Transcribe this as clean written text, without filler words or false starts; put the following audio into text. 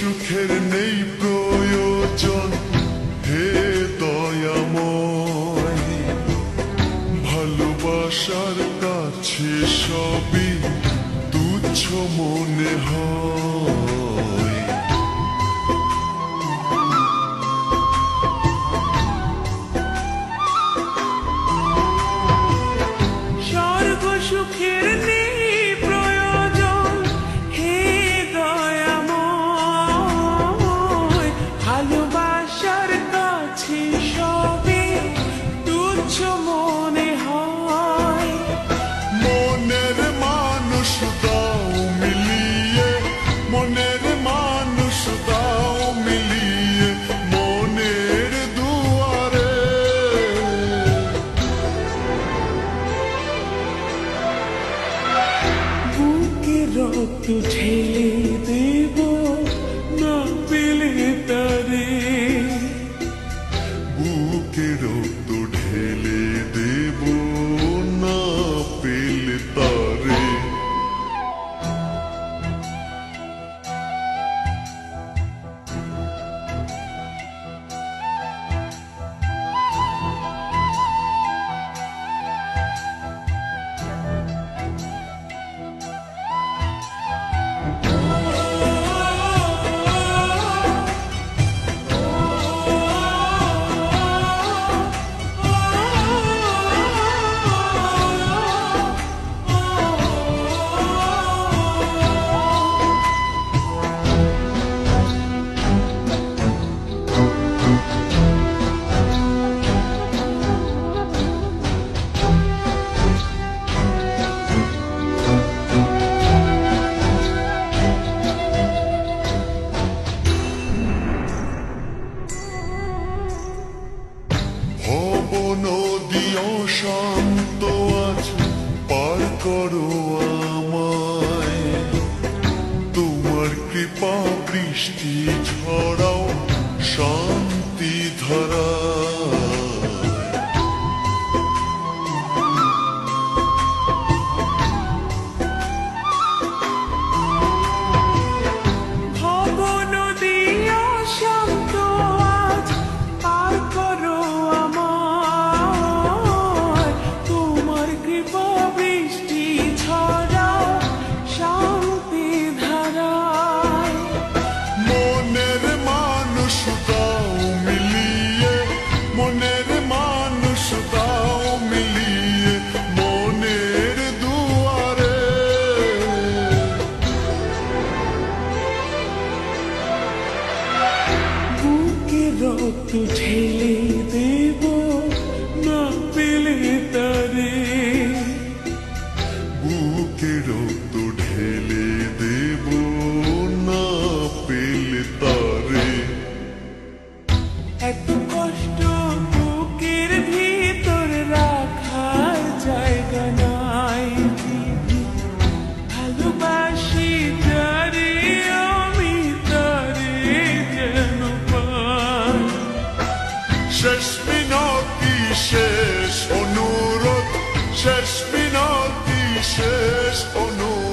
সুখের নেই প্রয়োজন, হে দয়াময়। ভালোবাসার কাছে সবই তুচ্ছ মনে হয়। স্বর্গ সুখের নেই প্রয়োজন, হে দয়াময়। ভালোবাসার কাছে সবই তুচ্ছ মনে হয়। মনের মানুষ দাও মিলিয়ে, মনের মানুষ দাও মিলিয়ে, মনের দুয়ারে। বুকে রক্ত ঢেলে দেব না পেলে তারে। বুকে রক্ত ঢেলে দেব না পেলে তারে। ভব নদী অশান্ত আজ পার করো আমায়। তোমার কৃপা বৃষ্টি ঝরাও শান্তি ধারা। ভব নদী অশান্ত আজ পার করো আমায়। তোমার কৃপা বৃষ্টি ঝরাও শান্তি ধারায়। মনের মানুষ দাও মিলিয়ে, মনের মানুষ দাও মিলিয়ে, মনের দুয়ারে। বুকে রক্ত ঢেলে দেব না পেলে তারে। বুকে রক্ত ঢেলে দেব না পেলে তারে। এত কষ্ট বুকের ভিতর রাখার জায়গা নাই। ভালোবাসি যারে আমি তারে যেন পাই। শেষ মিনতি শেষ অনুরোধ, শেষ মিনতি শেষ অনুরোধ।